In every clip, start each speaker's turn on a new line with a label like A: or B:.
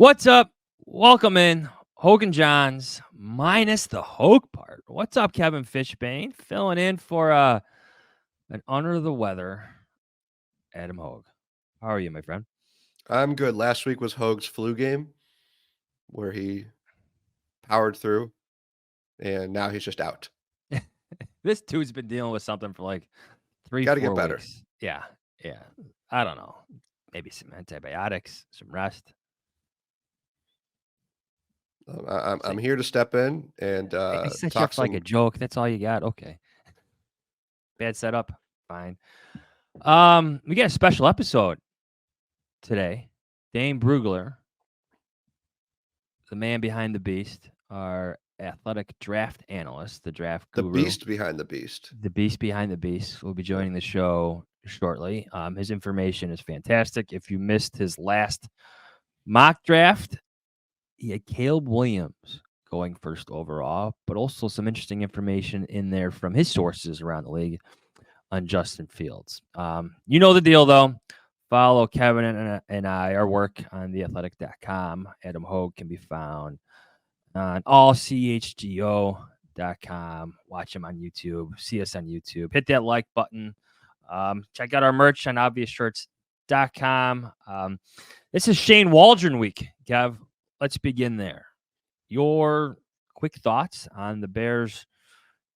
A: What's up? Welcome in. Hoge Jahns minus the Hoge part. What's up, Kevin Fishbain? Filling in for an under the weather Adam Hoge. How are you, my friend?
B: I'm good. Last week was Hoag's flu game where he powered through, and now he's just out.
A: This dude's been dealing with something for like three,
B: Got to get
A: 4
B: better.
A: weeks. Yeah, yeah. I don't know. Maybe some antibiotics, some rest.
B: I'm
A: Say,
B: here to step in and
A: I set you
B: talk
A: up for like a
B: some.
A: joke. That's all you got. Okay. Bad setup. Fine. We got a special episode today. Dane Brugler, the man behind the beast, our athletic draft analyst, the draft
B: The
A: guru,
B: beast behind the beast.
A: the beast behind the beast, will be
B: Yep.
A: joining the show shortly. His information is fantastic. If you missed his last mock draft, he had Caleb Williams going first overall, but also some interesting information in there from his sources around the league on Justin Fields. You know the deal, though. Follow Kevin and I, our work on theathletic.com. Adam Hoge can be found on allchgo.com. Watch him on YouTube. See us on YouTube. Hit that like button. Check out our merch on obviousshirts.com. This is Shane Waldron week, Kev. Let's begin there. Your quick thoughts on the Bears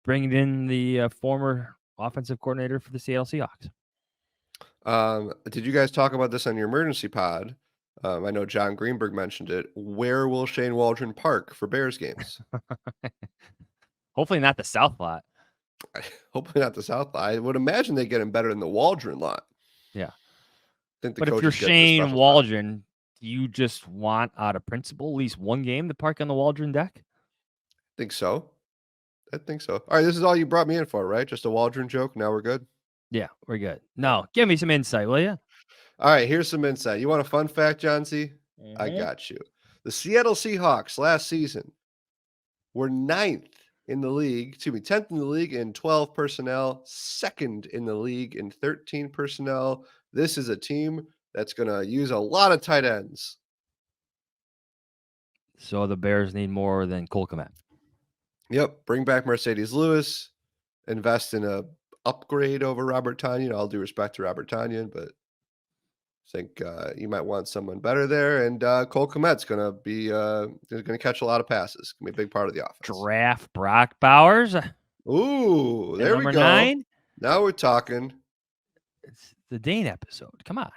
A: bringing in the former offensive coordinator for the Seattle Seahawks.
B: Did you guys talk about this on your emergency pod? I know John Greenberg mentioned it. Where will Shane Waldron park for Bears games?
A: Hopefully not the South lot.
B: Hopefully not the South. I would imagine they get him better than the Waldron lot.
A: Yeah.
B: I think the
A: But if you're
B: coaches get the
A: Shane
B: special spot.
A: Waldron, do you just want out of principle at least one game to park on the Waldron deck?
B: Think so. I think so. All right, this is all you brought me in for, right? Just a Waldron joke. Now we're good.
A: Yeah, we're good. No, give me some insight, will you?
B: All right, here's some insight. You want a fun fact, John C? I got you. The Seattle Seahawks last season were 10th in the league in 12 personnel, second in the league in 13 personnel. This is a team that's going to use a lot of tight ends.
A: So the Bears need more than Cole Kmet.
B: Yep, bring back Mercedes Lewis, invest in a upgrade over Robert Tonyan. All due respect to Robert Tonyan, but I think you might want someone better there. And Cole Kmet's going to be going to catch a lot of passes. Going to be a big part of the offense.
A: Draft Brock Bowers.
B: Ooh, there we
A: number
B: go.
A: 9.
B: Now we're talking.
A: It's the Dane episode. Come on.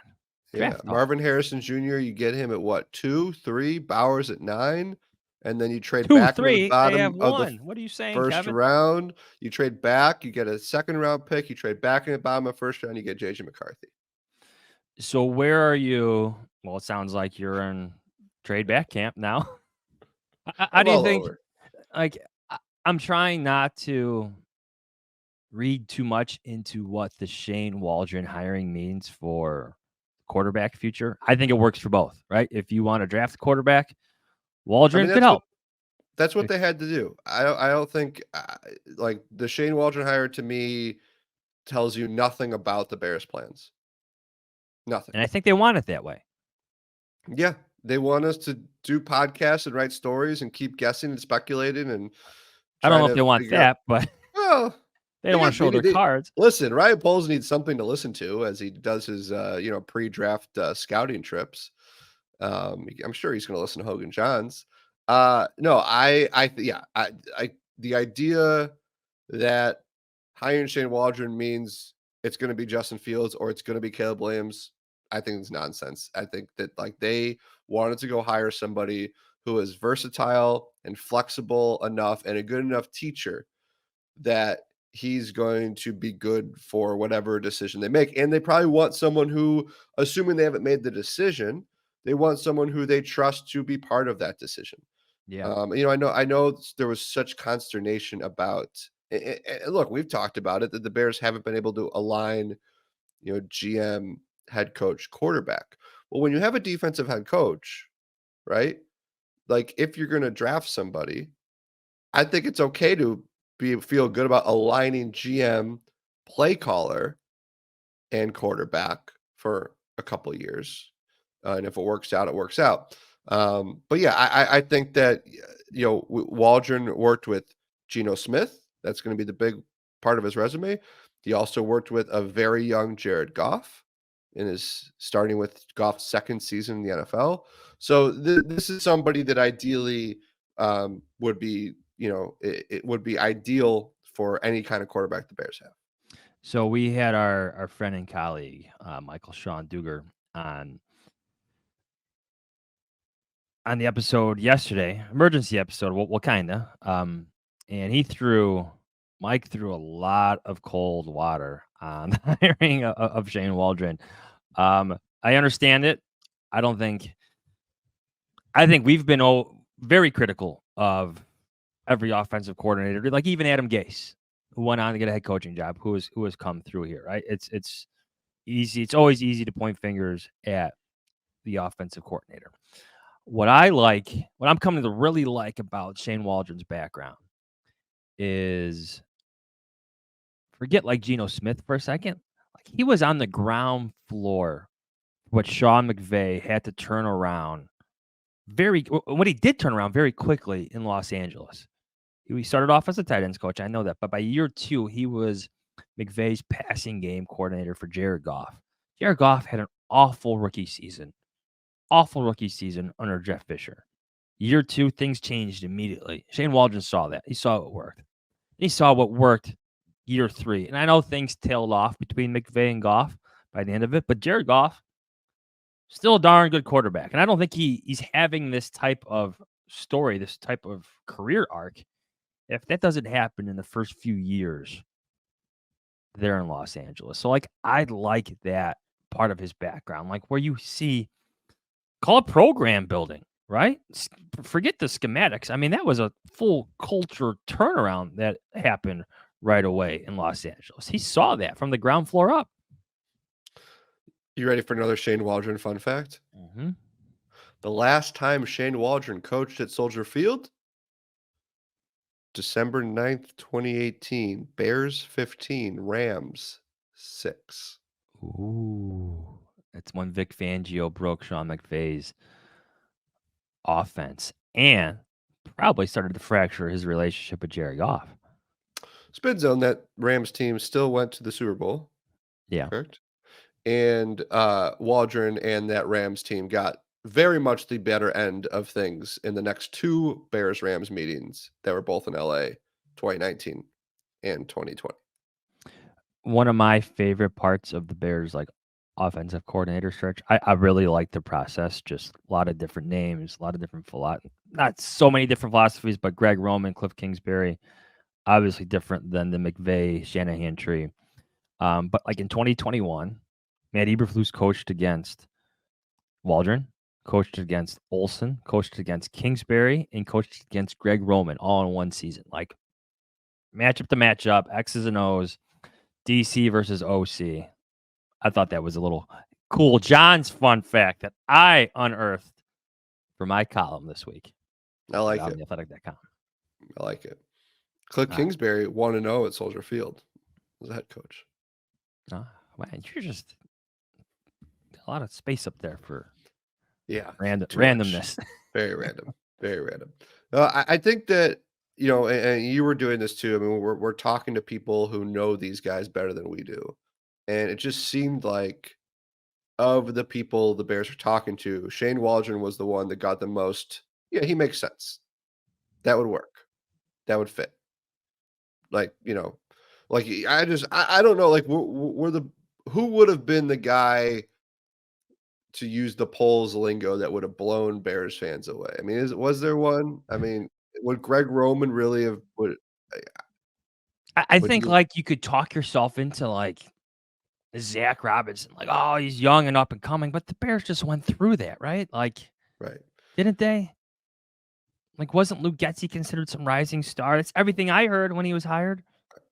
B: Yeah,
A: Draft
B: Marvin Harrison Jr., you get him at what, 2, 3, Bowers at 9, and then you trade
A: 2,
B: back into the
A: 3. I have
B: bottom of the
A: 1. What are you saying,
B: first
A: Kevin?
B: round. You trade back, you get a second-round pick. You trade back in the bottom of the first round, you get J.J. McCarthy.
A: So where are you? Well, it sounds like you're in trade back camp now. How do you think?
B: Over.
A: Like, I'm trying not to read too much into what the Shane Waldron hiring means for quarterback future. I think it works for both, right? If you want to draft a quarterback, Waldron could help.
B: That's what they had to do. I don't think like the Shane Waldron hire to me tells you nothing about the Bears' plans. Nothing.
A: And I think they want it that way.
B: Yeah, they want us to do podcasts and write stories and keep guessing and speculating and
A: I don't know if they want that, but
B: well,
A: they don't want to show their cards.
B: Listen, Ryan Poles needs something to listen to as he does his pre-draft scouting trips. I'm sure he's going to listen to Hoge Jahns. No, the idea that hiring Shane Waldron means it's going to be Justin Fields or it's going to be Caleb Williams, I think it's nonsense. I think that like they wanted to go hire somebody who is versatile and flexible enough and a good enough teacher that he's going to be good for whatever decision they make. And they probably want someone who, assuming they haven't made the decision, they want someone who they trust to be part of that decision.
A: Yeah.
B: I know there was such consternation about and look, we've talked about it that the Bears haven't been able to align, GM, head coach, quarterback. Well, when you have a defensive head coach, right? Like if you're going to draft somebody, I think it's okay to feel good about aligning GM, play caller, and quarterback for a couple of years. And if it works out, it works out. But yeah, I think that Waldron worked with Geno Smith. That's going to be the big part of his resume. He also worked with a very young Jared Goff in his starting with Goff's second season in the NFL. So this is somebody that ideally would be, it would be ideal for any kind of quarterback the Bears have.
A: So we had our friend and colleague, Michael Sean Duger, on the episode yesterday, emergency episode. Well, kinda. And Mike threw a lot of cold water on the hiring of Shane Waldron. I understand it. I think we've been very critical of every offensive coordinator, like even Adam Gase, who went on to get a head coaching job, who has come through here, right? It's easy. It's always easy to point fingers at the offensive coordinator. What I'm coming to really like about Shane Waldron's background is, forget like Geno Smith for a second. Like, he was on the ground floor, what Sean McVay had to turn around what he did turn around very quickly in Los Angeles. He started off as a tight ends coach. I know that. But by year 2, he was McVay's passing game coordinator for Jared Goff. Jared Goff had an awful rookie season under Jeff Fisher. Year 2, things changed immediately. Shane Waldron saw that. He saw what worked. He saw what worked year 3. And I know things tailed off between McVay and Goff by the end of it, but Jared Goff, still a darn good quarterback. And I don't think he's having this type of story, this type of career arc, if that doesn't happen in the first few years there in Los Angeles. So, like, I'd like that part of his background, like where you call it program building, right? Forget the schematics. I mean, that was a full culture turnaround that happened right away in Los Angeles. He saw that from the ground floor up.
B: You ready for another Shane Waldron fun fact?
A: Mm-hmm.
B: The last time Shane Waldron coached at Soldier Field, December 9th, 2018, Bears 15, Rams 6.
A: Ooh, that's when Vic Fangio broke Sean McVay's offense and probably started to fracture his relationship with Jared Goff.
B: Spin zone, that Rams team still went to the Super Bowl.
A: Yeah.
B: Correct. And Waldron and that Rams team got very much the better end of things in the next 2 Bears-Rams meetings that were both in LA, 2019 and 2020.
A: One of my favorite parts of the Bears, like, offensive coordinator search, I really like the process. Just a lot of different names, a lot of different not so many different philosophies, but Greg Roman, Cliff Kingsbury, obviously different than the McVay Shanahan tree. But like in 2021, Matt Eberflus coached against Waldron, coached against Olsen, coached against Kingsbury, and coached against Greg Roman all in one season. Like, matchup to matchup, X's and O's, DC versus OC. I thought that was a little cool John's fun fact that I unearthed for my column this week.
B: I like it.
A: On theathletic.com.
B: I like it. Cliff Kingsbury 1-0 at Soldier Field as a head coach.
A: Man, you're just a lot of space up there for
B: randomness. Very random. Very random. I think that, and you were doing this too. I mean, we're talking to people who know these guys better than we do. And it just seemed like, of the people the Bears were talking to, Shane Waldron was the one that got the most. Yeah, he makes sense. That would work. That would fit. Like, I don't know. Like, who would have been the guy, to use the polls lingo, that would have blown Bears fans away? I mean, was there one? I mean, would Greg Roman really have?
A: I think like you could talk yourself into like Zach Robinson, like, oh, he's young and up and coming, but the Bears just went through that, right? Like,
B: right?
A: Didn't they? Like, wasn't Luke Getsy considered some rising star? That's everything I heard when he was hired.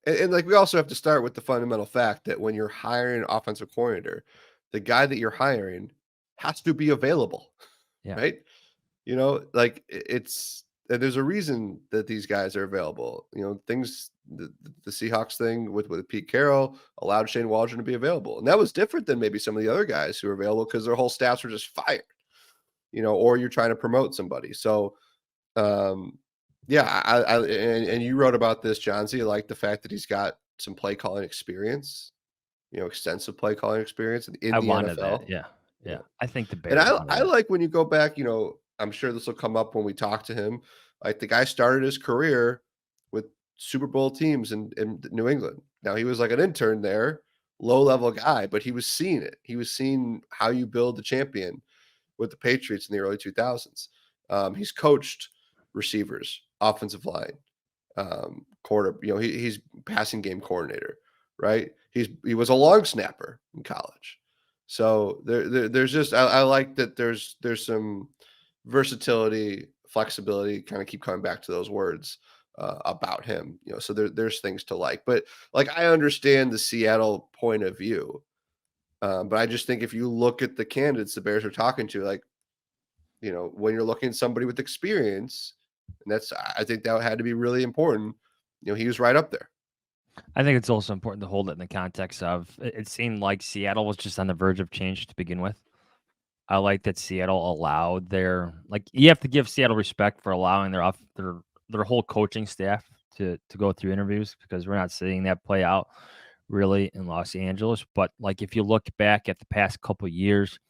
B: And like, we also have to start with the fundamental fact that when you're hiring an offensive coordinator, the guy that you're hiring has to be available, right? Like, there's a reason that these guys are available. The Seahawks thing with Pete Carroll allowed Shane Waldron to be available. And that was different than maybe some of the other guys who were available because their whole staffs were just fired. or you're trying to promote somebody. So, yeah, and you wrote about this, Johnsy, like the fact that he's got some play calling experience, extensive play calling experience in
A: I
B: the
A: wanted that.
B: NFL.
A: Yeah.
B: Yeah.
A: Yeah. I think the
B: And
A: Bears
B: I
A: wanted that.
B: like when you go back, I'm sure this will come up when we talk to him. Like the guy started his career with Super Bowl teams in New England. Now he was like an intern there, low level guy, but he was seeing it. He was seeing how you build a champion with the Patriots in the early 2000s. He's coached receivers, offensive line, quarter. He's passing game coordinator, right? He was a long snapper in college. So there's just I like that there's some versatility, flexibility. Kind of keep coming back to those words about him. So there's things to like, but like I understand the Seattle point of view, but I just think if you look at the candidates the Bears are talking to, like when you're looking at somebody with experience, and I think that had to be really important. He was right up there.
A: I think it's also important to hold it in the context of it seemed like Seattle was just on the verge of change to begin with. I like that Seattle allowed you have to give Seattle respect for allowing their whole coaching staff to go through interviews because we're not seeing that play out really in Los Angeles. But like if you look back at the past couple years,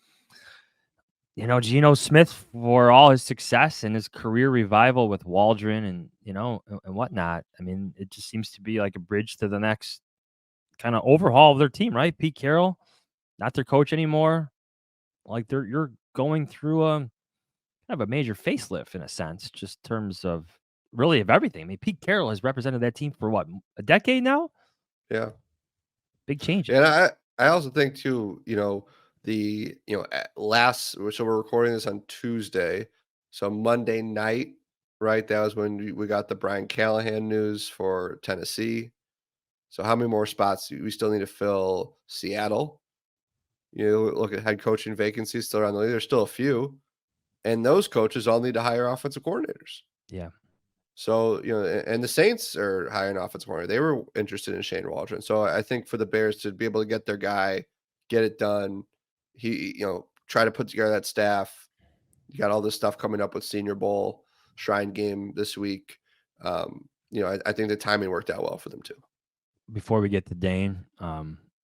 A: Geno Smith for all his success and his career revival with Waldron and whatnot. I mean, it just seems to be like a bridge to the next kind of overhaul of their team, right? Pete Carroll, not their coach anymore. Like you're going through kind of a major facelift in a sense, just in terms of really of everything. I mean, Pete Carroll has represented that team for what, a decade now?
B: Yeah.
A: Big changes.
B: And I also think too, last so we're recording this on Tuesday. So Monday night, right? That was when we got the Brian Callahan news for Tennessee. So how many more spots do we still need to fill? Seattle. Look at head coaching vacancies still around the league. There's still a few. And those coaches all need to hire offensive coordinators.
A: Yeah.
B: So, and the Saints are hiring offensive coordinator. They were interested in Shane Waldron. So I think for the Bears to be able to get their guy, get it done, try to put together that staff. You got all this stuff coming up with Senior Bowl, Shrine Game this week. I think the timing worked out well for them too.
A: Before we get to Dane,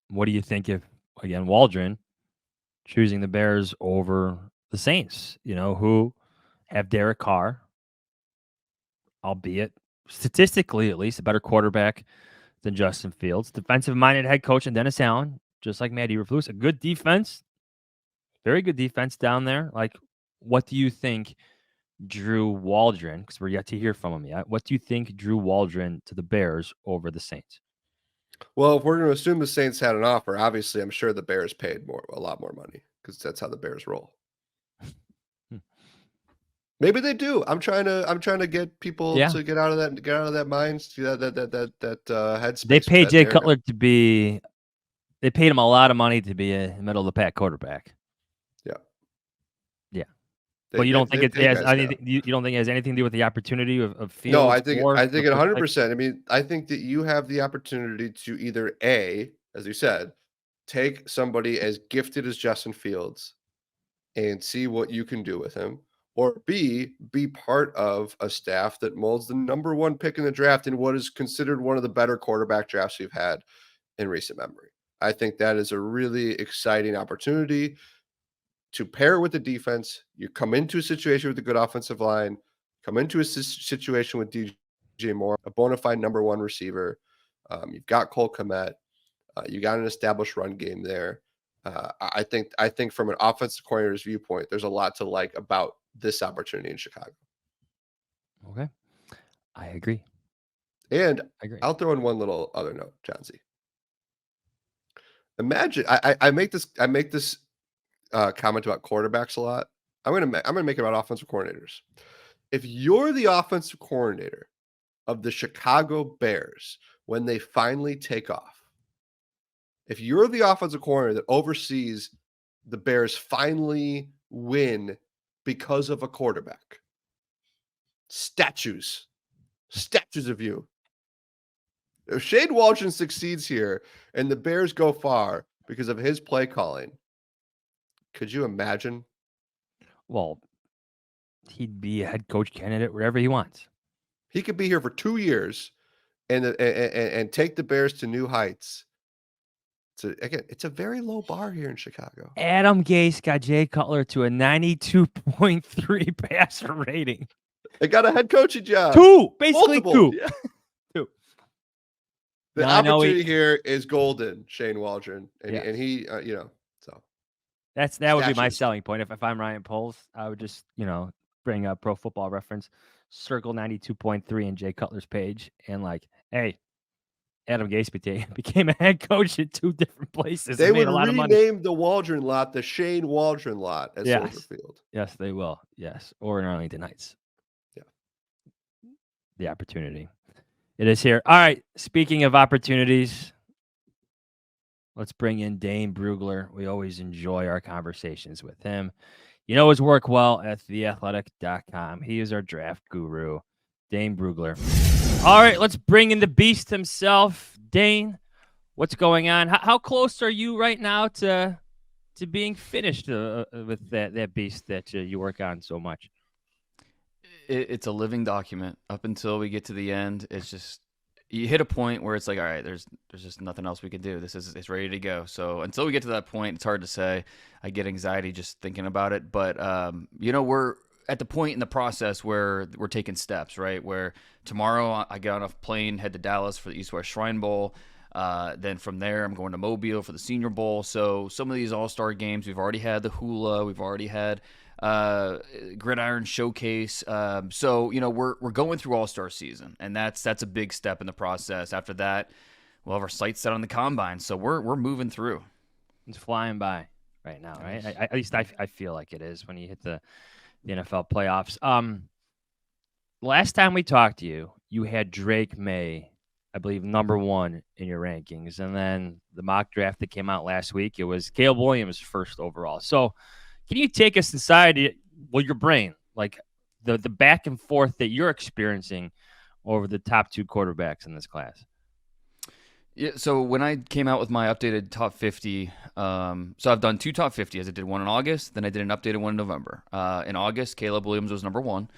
A: what do you think if, again, Waldron choosing the Bears over the Saints, who have Derek Carr, albeit statistically at least a better quarterback than Justin Fields, defensive-minded head coach and Dennis Allen, just like Matt Eberflus, a good defense, very good defense down there. Like, what do you think drew Waldron, because we're yet to hear from him yet, what do you think drew Waldron to the Bears over the Saints?
B: Well, if we're going to assume the Saints had an offer, obviously I'm sure the Bears paid a lot more money because that's how the Bears roll. Maybe they do. I'm trying to get people to get out of that mind, to that headspace.
A: They paid Jay Cutler they paid him a lot of money to be a middle of the pack quarterback.
B: Yeah.
A: Yeah. But you don't think it has anything? You don't think it has anything to do with the opportunity of Fields?
B: No, I think 100%. I mean, I think that you have the opportunity to either A, as you said, take somebody as gifted as Justin Fields and see what you can do with him, or B, be part of a staff that molds the number one pick in the draft in what is considered one of the better quarterback drafts we've had in recent memory. I think that is a really exciting opportunity to pair with the defense. You come into a situation with a good offensive line, come into a situation with DJ Moore, a bona fide number one receiver. You've got Cole Kmet. You got an established run game there. I think from an offensive coordinator's viewpoint, there's a lot to like about this opportunity in Chicago.
A: Okay. I agree.
B: And I'll throw in one little other note, Johnsy. Imagine I make this comment about quarterbacks a lot. I'm gonna make it about offensive coordinators. If you're the offensive coordinator of the Chicago Bears when they finally take off, if you're the offensive coordinator that oversees the Bears finally win because of a quarterback, statues of you. If Shane Waldron succeeds here and the Bears go far because of his play calling, could you imagine?
A: Well, He'd be a head coach candidate wherever he wants.
B: He could be here for 2 years and take the Bears to new heights. Again, it's a very low bar here in Chicago.
A: Adam Gase got Jay Cutler to a 92.3 passer rating.
B: They got a head coaching job.
A: Basically
B: Multiple,
A: two.
B: yeah.
A: Two.
B: The
A: Now, I know
B: opportunity here is golden, Shane Waldron, and
A: Yes.
B: he, so
A: that would be my
B: statues.
A: selling point. If I'm Ryan Poles, I would just, bring up Pro Football Reference, circle 92.3 in Jay Cutler's page, and like, hey, Adam Gase became a head coach at 2 different places.
B: They
A: and made
B: would
A: a lot of money.
B: rename the Waldron lot the Shane Waldron lot at Soldier Field.
A: Yes, they will. Yes, or in Arlington Heights.
B: Yeah.
A: The opportunity. It is here. All right, speaking of opportunities, let's bring in Dane Brugler. We always enjoy our conversations with him. You know his work well at theathletic.com. He is our draft guru, Dane Brugler. All right, let's bring in the beast himself. Dane, what's going on? How close are you right now to being finished with that beast that you work on so much?
C: It's a living document. Up until we get to the end, it's just you hit a point where it's like, all right, there's just nothing else we can do. It's ready to go. So until we get to that point, it's hard to say. I get anxiety just thinking about it. But we're at the point in the process where we're taking steps, right? Where tomorrow I get on a plane, head to Dallas for the East-West Shrine Bowl. Then from there, I'm going to Mobile for the Senior Bowl. So some of these all-star games, we've already had the hula, we've already had Gridiron Showcase. So we're going through all-star season, and that's a big step in the process. After that, we'll have our sights set on the combine. So we're moving through.
A: It's flying by right now, right? At least I feel like it is when you hit the NFL playoffs. Last time we talked to you, you had Drake May, I believe, number 1 in your rankings. And then the mock draft that came out last week, it was Caleb Williams first overall. So can you take us inside, your brain, like the back and forth that you're experiencing over the top 2 quarterbacks in this class?
C: Yeah, so when I came out with my updated top 50, so I've done 2 top 50s. I did one in August, then I did an updated one in November. In August, Caleb Williams was number 1.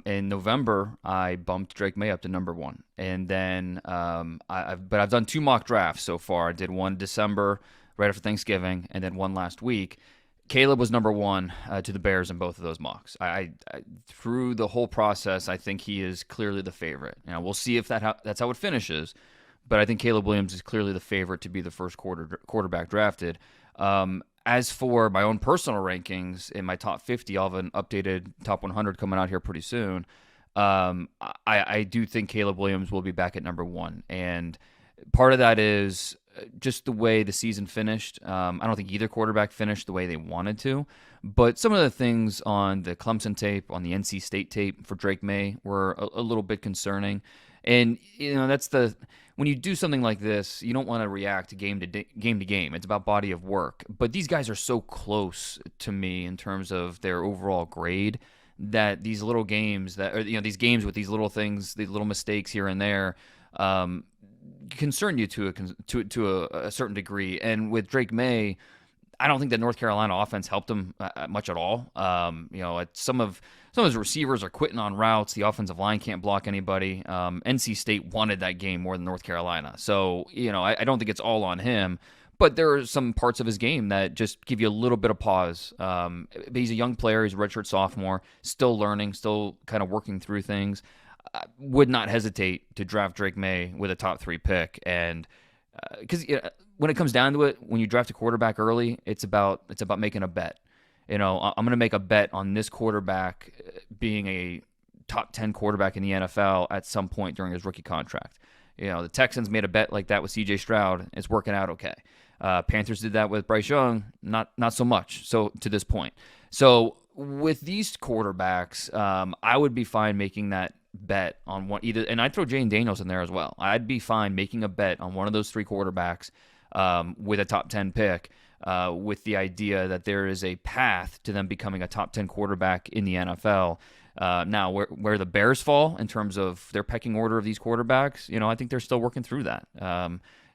C: In November, I bumped Drake May up to number 1. And then I've done 2 mock drafts so far. I did one in December right after Thanksgiving, and then one last week. Caleb was number 1 to the Bears in both of those mocks. I through the whole process, I think he is clearly the favorite. Now we'll see if that's how it finishes, but I think Caleb Williams is clearly the favorite to be the first quarterback drafted. As for my own personal rankings in my top 50, I'll have an updated top 100 coming out here pretty soon. I do think Caleb Williams will be back at number 1, and part of that is just the way the season finished. I don't think either quarterback finished the way they wanted to, but some of the things on the Clemson tape, on the NC State tape for Drake May were a little bit concerning. And that's when you do something like this, you don't want to react game to game. It's about body of work. But these guys are so close to me in terms of their overall grade that these little games these games with these little things, these little mistakes here and there, concern you to a certain degree. And with Drake May, I don't think that North Carolina offense helped him much at all. Some of his receivers are quitting on routes. The offensive line can't block anybody. NC State wanted that game more than North Carolina. So, I don't think it's all on him. But there are some parts of his game that just give you a little bit of pause. But he's a young player. He's a redshirt sophomore, still learning, still kind of working through things. I would not hesitate to draft Drake May with a top 3 pick. And because when it comes down to it, when you draft a quarterback early, it's about making a bet. I'm going to make a bet on this quarterback being a top 10 quarterback in the NFL at some point during his rookie contract. The Texans made a bet like that with C.J. Stroud. It's working out okay. Panthers did that with Bryce Young, not so much. So to this point, so with these quarterbacks, I would be fine making that bet on one either, and I'd throw Jane Daniels in there as well. I'd be fine making a bet on one of those 3 quarterbacks with a top 10 pick, with the idea that there is a path to them becoming a top 10 quarterback in the NFL. Now, where the Bears fall in terms of their pecking order of these quarterbacks, I think they're still working through that.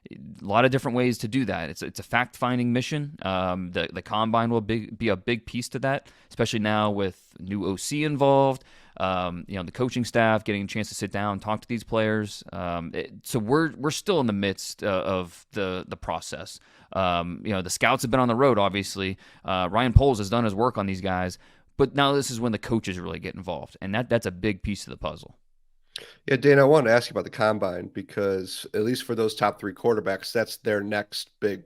C: A lot of different ways to do that. It's a fact-finding mission. The combine will be a big piece to that, especially now with new OC involved. The coaching staff getting a chance to sit down, talk to these players. So we're still in the midst of the process. The scouts have been on the road, obviously. Ryan Poles has done his work on these guys, but now this is when the coaches really get involved, and that's a big piece of the puzzle.
B: Yeah, Dane, I wanted to ask you about the combine because at least for those top 3 quarterbacks, that's their next big,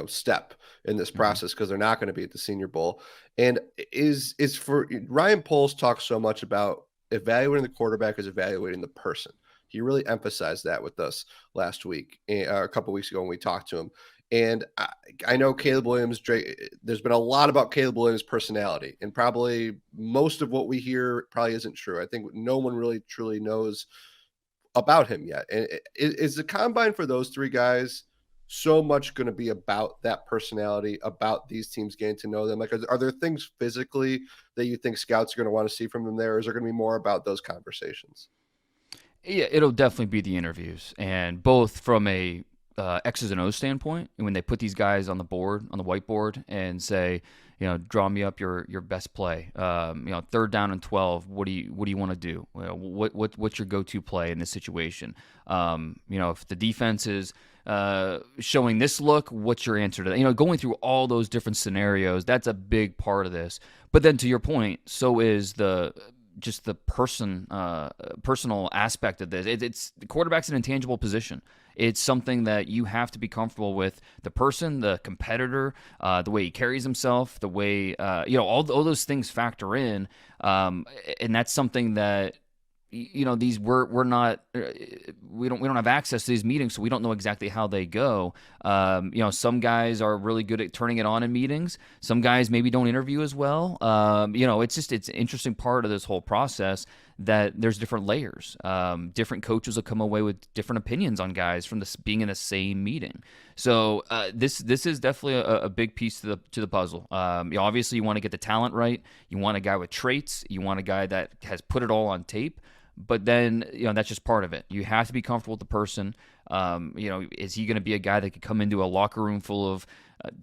B: step in this process because they're not going to be at the Senior Bowl. And is for Ryan Poles talks so much about evaluating the quarterback as evaluating the person. He really emphasized that with us last week, a couple of weeks ago when we talked to him. And I know Caleb Williams, there's been a lot about Caleb Williams' personality, and probably most of what we hear probably isn't true. I think no one really truly knows about him yet. And is the combine for those 3 guys so much going to be about that personality, about these teams getting to know them? Like, are there things physically that you think scouts are going to want to see from them there? Or is there going to be more about those conversations?
C: Yeah, it'll definitely be the interviews, and both from a X's and O's standpoint, and when they put these guys on the board, on the whiteboard, and say, draw me up your best play. 3rd down and 12. What do you want to do? What's your go-to play in this situation? If the defense is showing this look, what's your answer to that? Going through all those different scenarios, that's a big part of this. But then to your point, so is the personal aspect of this. It's the quarterback's an intangible position. It's something that you have to be comfortable with the person, the competitor, the way he carries himself, the way all those things factor in, and that's something that we're not we don't have access to these meetings, so we don't know exactly how they go. Some guys are really good at turning it on in meetings. Some guys maybe don't interview as well. It's an interesting part of this whole process that there's different layers. Different coaches will come away with different opinions on guys from this being in the same meeting. So this is definitely a big piece to the puzzle. Obviously, you want to get the talent right. You want a guy with traits. You want a guy that has put it all on tape. But then, that's just part of it. You have to be comfortable with the person. Is he going to be a guy that could come into a locker room full of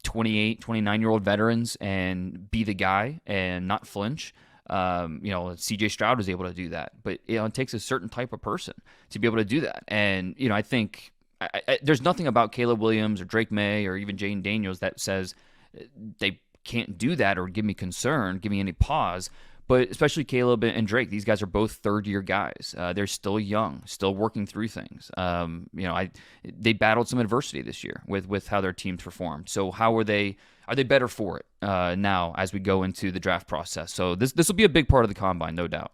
C: 28, 29-year-old veterans and be the guy and not flinch? CJ Stroud was able to do that. But, it takes a certain type of person to be able to do that. And, I think there's nothing about Caleb Williams or Drake May or even Jane Daniels that says they can't do that or give me concern, give me any pause. But especially Caleb and Drake, these guys are both third-year guys. They're still young, still working through things. They battled some adversity this year with how their teams performed. So how are they better for it now as we go into the draft process? So this will be a big part of the combine, no doubt.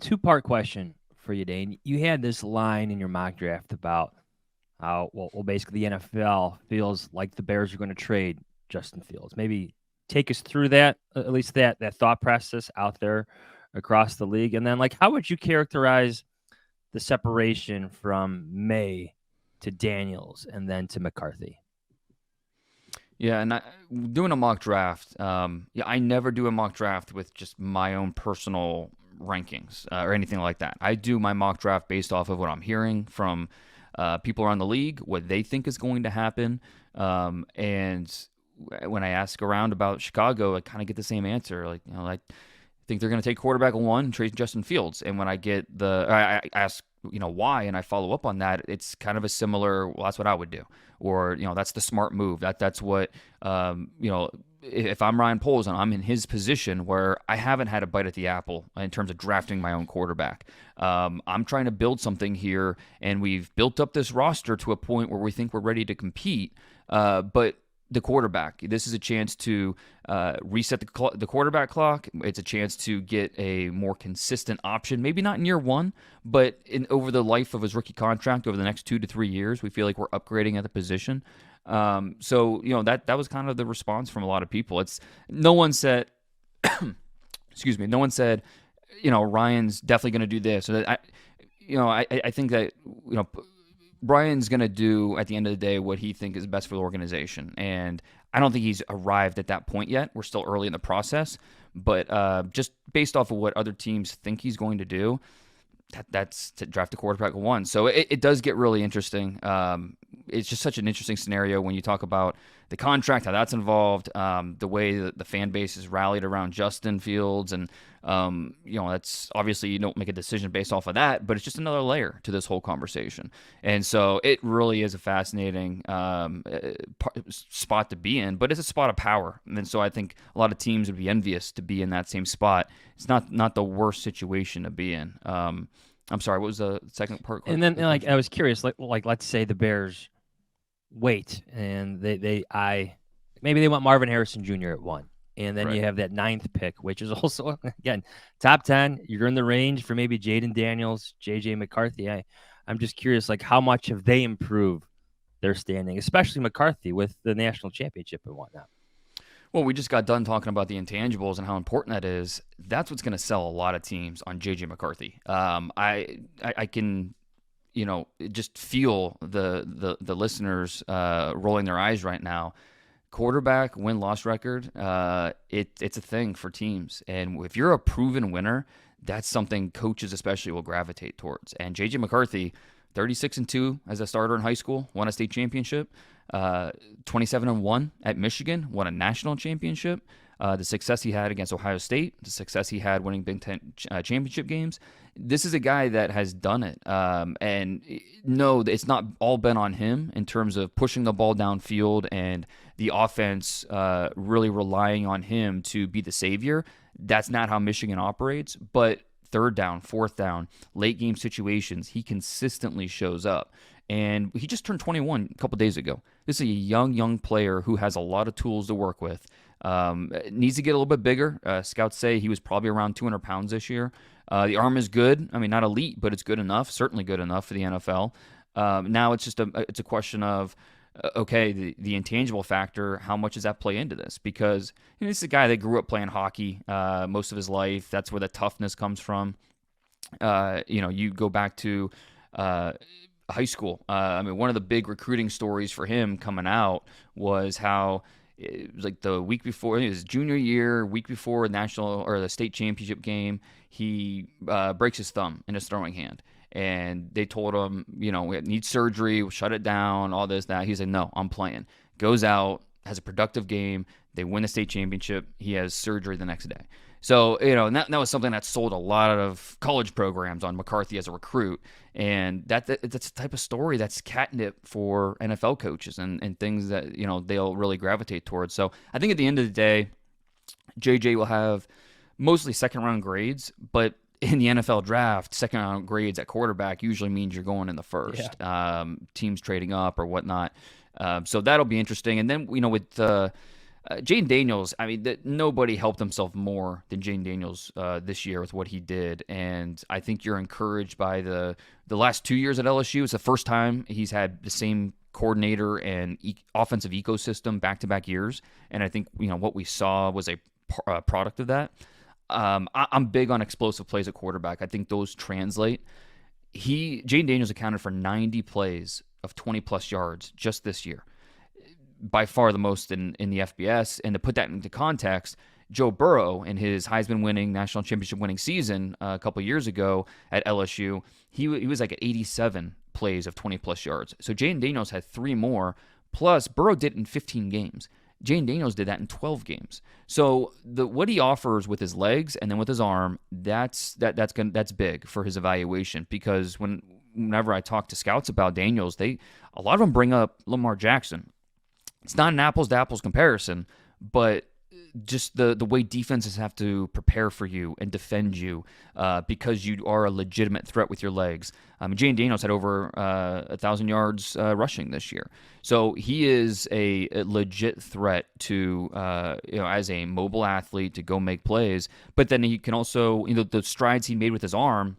A: 2-part question for you, Dane. You had this line in your mock draft about how basically the NFL feels like the Bears are going to trade Justin Fields. Maybe take us through that, at least that thought process out there across the league. And then, how would you characterize the separation from May to Daniels and then to McCarthy?
C: Yeah, and doing a mock draft, I never do a mock draft with just my own personal rankings or anything like that. I do my mock draft based off of what I'm hearing from people around the league, what they think is going to happen, and when I ask around about Chicago, I kind of get the same answer. I think they're going to take quarterback 1 and trade Justin Fields. And when I ask, why, and I follow up on that, it's kind of a similar, well, that's what I would do. Or, that's the smart move. That's what, if I'm Ryan Poles and I'm in his position where I haven't had a bite at the apple in terms of drafting my own quarterback. I'm trying to build something here, and we've built up this roster to a point where we think we're ready to compete. But the quarterback, this is a chance to reset the quarterback clock. It's a chance to get a more consistent option, maybe not in year 1, but over the life of his rookie contract, over the next 2 to 3 years, we feel like we're upgrading at the position. So that was kind of the response from a lot of people. No one said, excuse me, no one said, Ryan's definitely going to do this. So I think that Brian's going to do, at the end of the day, what he thinks is best for the organization. And I don't think he's arrived at that point yet. We're still early in the process. But just based off of what other teams think he's going to do, that's to draft a quarterback at 1. So it does get really interesting. It's just such an interesting scenario when you talk about the contract, how that's involved, the way that the fan base is rallied around Justin Fields, and that's obviously you don't make a decision based off of that, but it's just another layer to this whole conversation. And so it really is a fascinating spot to be in, but it's a spot of power. And so I think a lot of teams would be envious to be in that same spot. It's not the worst situation to be in. I'm sorry, what was the second part?
A: And then, I was curious, like let's say the Bears wait and maybe they want Marvin Harrison Jr. at 1, and then you have that 9th pick, which is also again top 10. You're in the range for maybe Jaden Daniels, JJ McCarthy. I'm just curious, like how much have they improved their standing, especially McCarthy with the national championship and whatnot.
C: Well, we just got done talking about the intangibles and how important that is. That's what's going to sell a lot of teams on JJ McCarthy. I can, just feel the listeners rolling their eyes right now. Quarterback win-loss record, it's a thing for teams, and if you're a proven winner, that's something coaches especially will gravitate towards. And JJ McCarthy, 36-2 as a starter in high school, won a state championship. 27-1 at Michigan, won a national championship. The success he had against Ohio State, the success he had winning Big Ten championship games. This is a guy that has done it. And no, it's not all been on him in terms of pushing the ball downfield and the offense really relying on him to be the savior. That's not how Michigan operates. But third down, fourth down, late game situations, he consistently shows up. And he just turned 21 a couple days ago. This is a young player who has a lot of tools to work with. Needs to get a little bit bigger. Scouts say he was probably around 200 pounds this year. The arm is good. I mean, not elite, but it's good enough. Certainly good enough for the NFL. Now it's just a question of, the intangible factor. How much does that play into this? Because this is a guy that grew up playing hockey most of his life. That's where the toughness comes from. You go back to high school. One of the big recruiting stories for him coming out was how it was like the week before his junior year, week before national or the state championship game, he breaks his thumb in his throwing hand. And they told him, we need surgery, we'll shut it down, all this, that. He's like, no, I'm playing. Goes out, has a productive game. They win the state championship. He has surgery the next day. So, and that was something that sold a lot of college programs on McCarthy as a recruit. And that's the type of story that's catnip for NFL coaches and things that, they'll really gravitate towards. So I think at the end of the day, JJ will have mostly second-round grades, but in the NFL draft, second-round grades at quarterback usually means you're going in the first. Yeah. Teams trading up or whatnot. So that'll be interesting. And then, with Jane Daniels, nobody helped himself more than Jane Daniels this year with what he did. And I think you're encouraged by the last 2 years at LSU. It's the first time he's had the same coordinator and offensive ecosystem back-to-back years. And I think, what we saw was a product of that. I'm big on explosive plays at quarterback. I think those translate. Jane Daniels accounted for 90 plays of 20-plus yards just this year. By far the most in the FBS. And to put that into context, Joe Burrow in his Heisman-winning, national championship-winning season a couple years ago at LSU, he was like at 87 plays of 20-plus yards. So Jane Daniels had 3 more, plus Burrow did it in 15 games. Jane Daniels did that in 12 games. So what he offers with his legs and then with his arm, that's big for his evaluation. Because whenever I talk to scouts about Daniels, a lot of them bring up Lamar Jackson. It's not an apples-to-apples comparison, but just the way defenses have to prepare for you and defend you because you are a legitimate threat with your legs. Jane Daniels had over 1,000 yards rushing this year. So he is a legit threat to, as a mobile athlete to go make plays. But then he can also, the strides he made with his arm,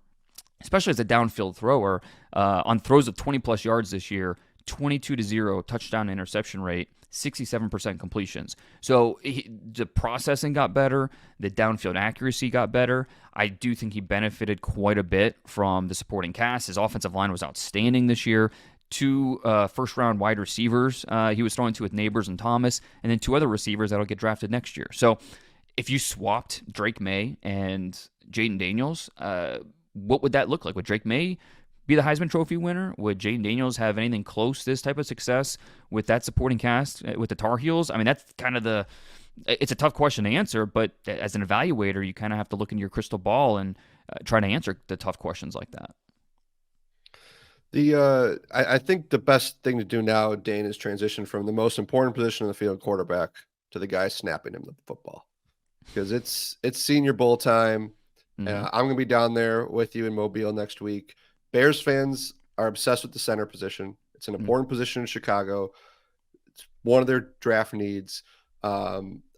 C: especially as a downfield thrower, on throws of 20-plus yards this year, 22-0 touchdown interception rate, 67% completions. So the processing got better, the downfield accuracy got better. I do think he benefited quite a bit from the supporting cast. His offensive line was outstanding this year. 2 first-round wide receivers he was throwing to with Neighbors and Thomas, and then 2 other receivers that'll get drafted next year. So if you swapped Drake May and Jaden Daniels, what would that look like? Would Drake May be the Heisman Trophy winner? Would Jaden Daniels have anything close to this type of success with that supporting cast with the Tar Heels? I mean, that's kind of it's a tough question to answer, but as an evaluator, you kind of have to look into your crystal ball and try to answer the tough questions like that.
B: I think the best thing to do now, Dane, is transition from the most important position in the field, quarterback, to the guy snapping him the football, because it's Senior Bowl time.
C: Mhm.
B: I'm going to be down there with you in Mobile next week. Bears fans are obsessed with the center position. It's an important position in Chicago. It's one of their draft needs.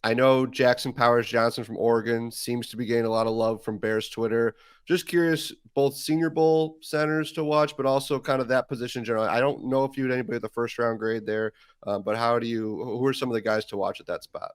B: I know Jackson Powers Johnson from Oregon seems to be getting a lot of love from Bears Twitter. Just curious, both Senior Bowl centers to watch, but also kind of that position generally. I don't know if you had anybody at the first round grade there, but who are some of the guys to watch at that spot?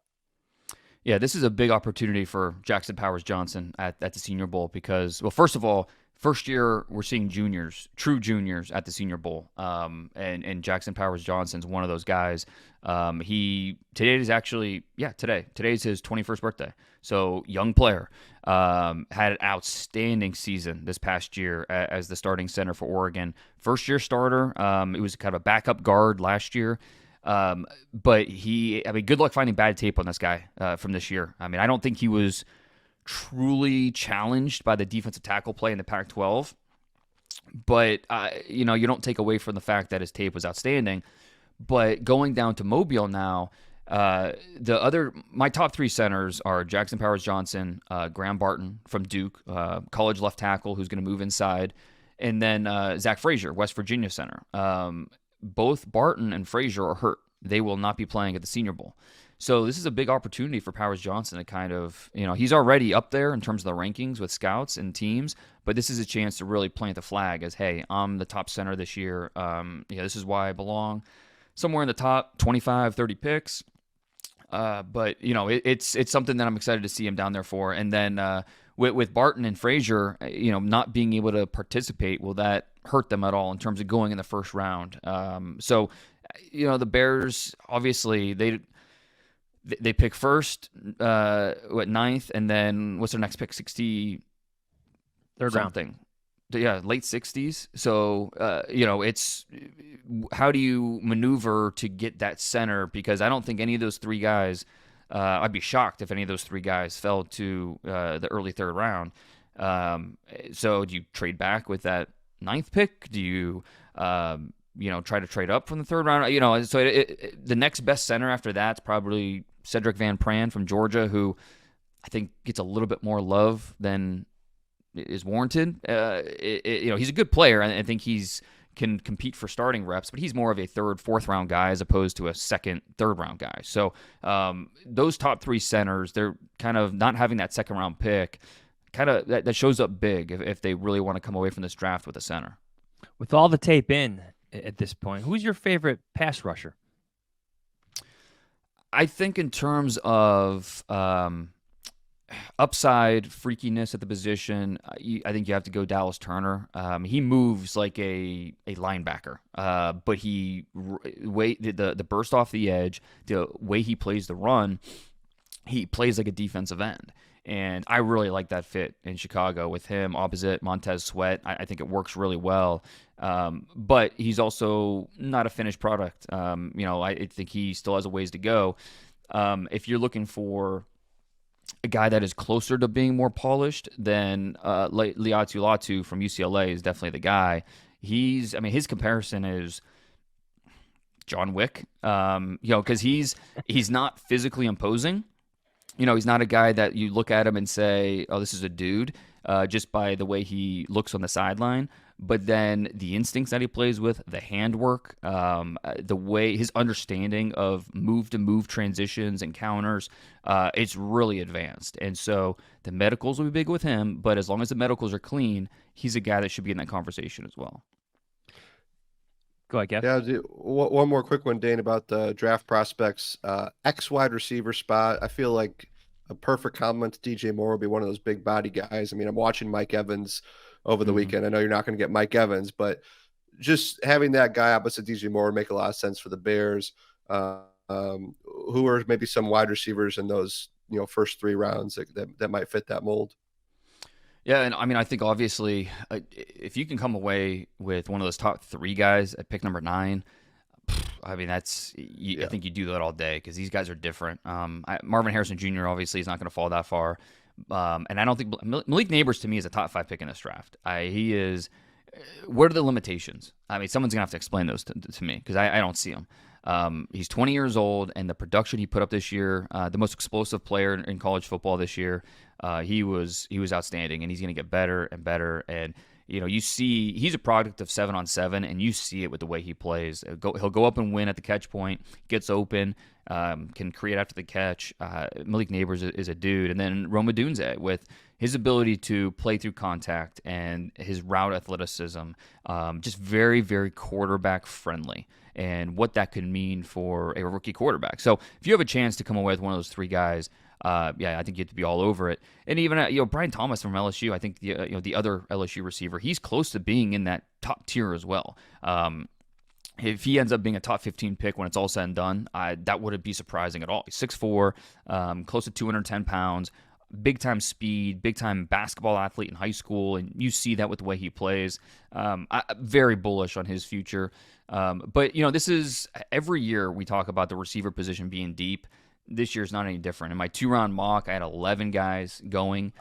C: Yeah, this is a big opportunity for Jackson Powers Johnson at the Senior Bowl because, well, first of all, first year we're seeing juniors, true juniors at the Senior Bowl, and Jackson Powers Johnson's one of those guys. Today's his 21st birthday, so young player. Had an outstanding season this past year as the starting center for Oregon. First year starter. It was kind of a backup guard last year. But good luck finding bad tape on this guy from this year. I mean, I don't think he was truly challenged by the defensive tackle play in the Pac-12. But, you don't take away from the fact that his tape was outstanding. But going down to Mobile now, my top three centers are Jackson Powers Johnson, Graham Barton from Duke, college left tackle who's going to move inside, and then Zach Frazier, West Virginia center. Both Barton and Frazier are hurt. They will not be playing at the Senior Bowl. So this is a big opportunity for Powers Johnson to kind of, he's already up there in terms of the rankings with scouts and teams, but this is a chance to really plant the flag as, hey, I'm the top center this year. This is why I belong somewhere in the top 25, 30 picks. But it's something that I'm excited to see him down there for. And then with Barton and Frazier, not being able to participate, will that hurt them at all in terms of going in the first round? So the Bears, obviously, they pick first, ninth, and then what's their next pick? 60
A: third
C: something. Round. Yeah, late 60s. So, it's how do you maneuver to get that center? Because I don't think any of those three guys, I'd be shocked if any of those three guys fell to the early third round. So do you trade back with that ninth pick? Do you, try to trade up from the third round? So the next best center after that's probably Cedric Van Pran from Georgia, who I think gets a little bit more love than is warranted. He's a good player. I think can compete for starting reps, but he's more of a third, fourth round guy as opposed to a second, third round guy. So those top three centers, they're kind of not having that second round pick. Kind of that shows up big if they really want to come away from this draft with a center.
A: With all the tape in at this point, who's your favorite pass rusher?
C: I think in terms of upside freakiness at the position, I think you have to go Dallas Turner. He moves like a linebacker, but the burst off the edge, the way he plays the run, he plays like a defensive end. And I really like that fit in Chicago with him opposite Montez Sweat. I think it works really well. But he's also not a finished product. I think he still has a ways to go. If you're looking for a guy that is closer to being more polished, then Liatu Latu from UCLA is definitely the guy. His comparison is John Wick, because he's not physically imposing. He's not a guy that you look at him and say, oh, this is a dude, just by the way he looks on the sideline. But then the instincts that he plays with, the handwork, the way his understanding of move-to-move transitions and counters, it's really advanced. And so the medicals will be big with him, but as long as the medicals are clean, he's a guy that should be in that conversation as well.
A: Go ahead, Kev.
B: Yeah, one more quick one, Dane, about the draft prospects. Wide receiver spot, I feel like a perfect compliment to DJ Moore would be one of those big body guys. I'm watching Mike Evans over the weekend. I know you're not going to get Mike Evans, but just having that guy opposite DJ Moore would make a lot of sense for the Bears. Who are maybe some wide receivers in those first three rounds that might fit that mold?
C: Yeah, and I mean, I think obviously, if you can come away with one of those top 3 guys at pick number 9, I mean, I think you do that all day because these guys are different. Marvin Harrison Jr. obviously is not going to fall that far, and I don't think Malik Neighbors to me is a top 5 pick in this draft. He is. What are the limitations? I mean, someone's gonna have to explain those to me because I don't see them. He's 20 years old, and the production he put up this year, the most explosive player in college football this year, he was outstanding, and he's gonna get better and better. And you see he's a product of 7-on-7, and you see it with the way he plays. He'll go up and win at the catch point, gets open, can create after the catch. Malik Neighbors is a dude, and then Rome Odunze with his ability to play through contact and his route athleticism, just very, very quarterback friendly, and what that could mean for a rookie quarterback. So if you have a chance to come away with one of those 3 guys, I think you have to be all over it. And even Brian Thomas from LSU, I think the other LSU receiver, he's close to being in that top tier as well. If he ends up being a top 15 pick when it's all said and done, that wouldn't be surprising at all. He's 6'4", close to 210 pounds. Big time speed, big time basketball athlete in high school, and you see that with the way he plays. I'm very bullish on his future. But this is every year we talk about the receiver position being deep. This year's not any different. In my 2-round mock, I had 11 guys going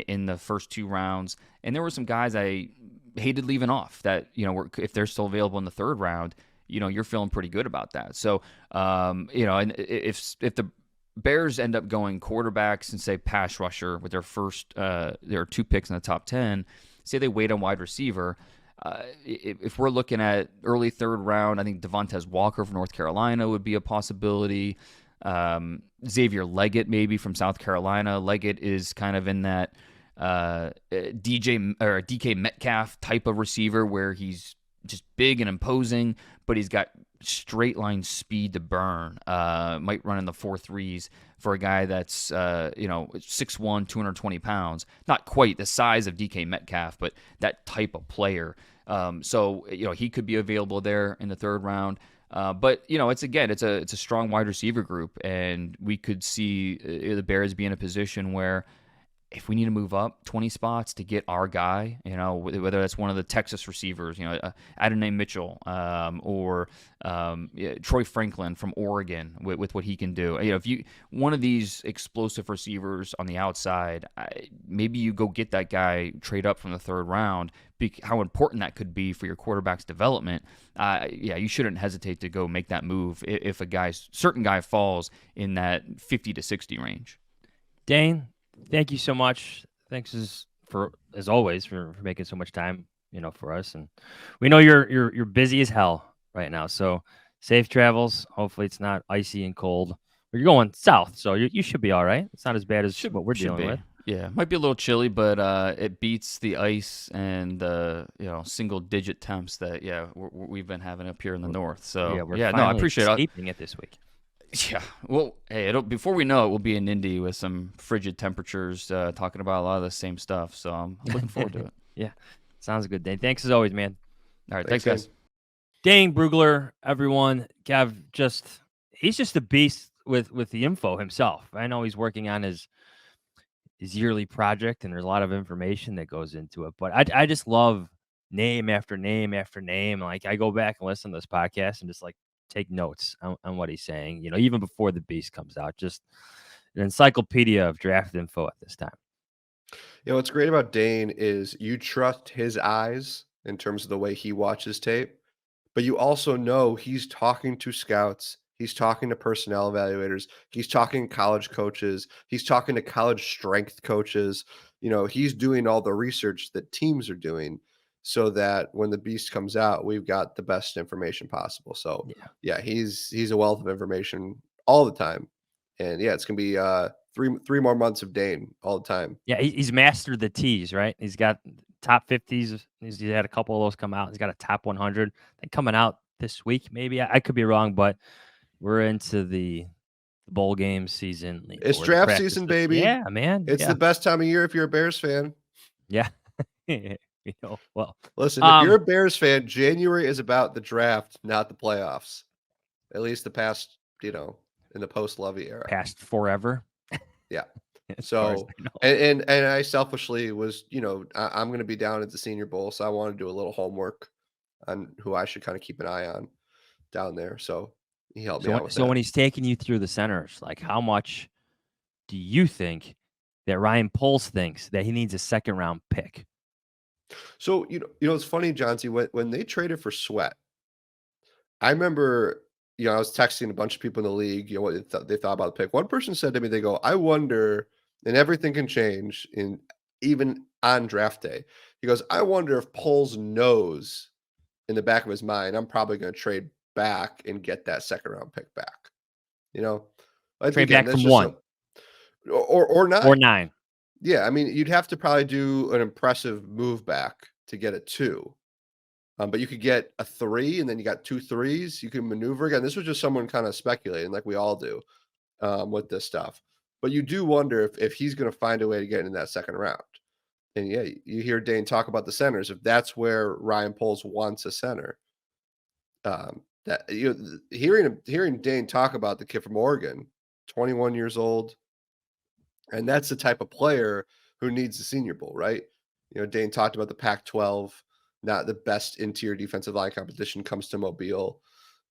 C: in the first 2 rounds, and there were some guys I hated leaving off that if they're still available in the 3rd round, you're feeling pretty good about that. So and if the Bears end up going quarterbacks and say pass rusher with their first, there are 2 picks in the top 10. Say they wait on wide receiver. If we're looking at early 3rd round, I think Devontae Walker from North Carolina would be a possibility. Xavier Leggett maybe from South Carolina. Leggett is kind of in that DK Metcalf type of receiver where he's just big and imposing, but he's got straight line speed to burn. Might run in the 4.3s for a guy that's 6'1", 220 pounds. Not quite the size of DK Metcalf, but that type of player. So he could be available there in the 3rd round. But it's a strong wide receiver group, and we could see the Bears be in a position where if we need to move up 20 spots to get our guy, whether that's one of the Texas receivers, Adonai Mitchell, or Troy Franklin from Oregon with what he can do. If you one of these explosive receivers on the outside, maybe you go get that guy, trade up from the 3rd round. How important that could be for your quarterback's development. You shouldn't hesitate to go make that move if certain guy falls in that 50 to 60 range.
A: Dane, thank you so much. Thanks as always for making so much time, for us. And we know you're busy as hell right now. So safe travels. Hopefully it's not icy and cold. But you're going south, so you should be all right. It's not as bad as what we're dealing with.
C: Yeah, might be a little chilly, but it beats the ice and the single-digit temps that we've been having up here in the north. So I appreciate
A: escaping it this week.
C: Yeah, well, hey, before we know it, we'll be in Indy with some frigid temperatures, talking about a lot of the same stuff. So I'm looking forward to it.
A: Yeah, sounds good, Dane. Thanks as always, man.
C: All right, thanks guys.
A: Dane Brugler, everyone. Gav, he's just a beast with the info himself. I know he's working on his yearly project, and there's a lot of information that goes into it. But I just love name after name after name. Like, I go back and listen to this podcast and just take notes on what he's saying. Even before the beast comes out, just an encyclopedia of draft info at this time.
B: What's great about Dane is you trust his eyes in terms of the way he watches tape, but you also know he's talking to scouts. He's talking to personnel evaluators. He's talking to college coaches. He's talking to college strength coaches. He's doing all the research that teams are doing so that when the beast comes out, we've got the best information possible. So he's a wealth of information all the time. And it's going to be three more months of Dane all the time.
A: Yeah, he's mastered the T's, right? He's got top 50s. He's had a couple of those come out. He's got a top 100 coming out this week. Maybe I could be wrong, but we're into the bowl game season.
B: It's draft season, baby.
A: Yeah, man.
B: It's the best time of year if you're a Bears fan.
A: Yeah. Well,
B: listen, if you're a Bears fan, January is about the draft, not the playoffs. At least the past, in the post-Lovey era.
A: Past forever.
B: Yeah.
A: as far as
B: So,
A: I know.
B: and I selfishly was, I'm going to be down at the Senior Bowl, so I want to do a little homework on who I should kind of keep an eye on down there. So he helped me
A: So when,
B: out with
A: so
B: that.
A: when he's taking you through the centers, like how much do you think that Ryan Poles thinks that he needs a second round pick?
B: So it's funny, Johnsy, when they traded for Sweat, I remember, I was texting a bunch of people in the league, what they thought about the pick. One person said to me, they go, I wonder, and everything can change even on draft day. He goes, I wonder if Poles knows in the back of his mind, I'm probably going to trade back and get that second round pick back.
A: Trade
B: Again,
A: back
B: that's
A: from
B: just
A: 1
B: or
A: or
B: nine.
A: 9.
B: Yeah, I mean, you'd have to probably do an impressive move back to get a 2. But you could get a 3, and then you got 2 3s. You can maneuver again. This was just someone kind of speculating, like we all do, with this stuff. But you do wonder if he's going to find a way to get in that second round. And yeah, you hear Dane talk about the centers. If that's where Ryan Poles wants a center, that hearing Dane talk about the kid from Oregon, 21 years old, and that's the type of player who needs the Senior Bowl, right? Dane talked about the Pac-12, not the best interior defensive line competition comes to Mobile.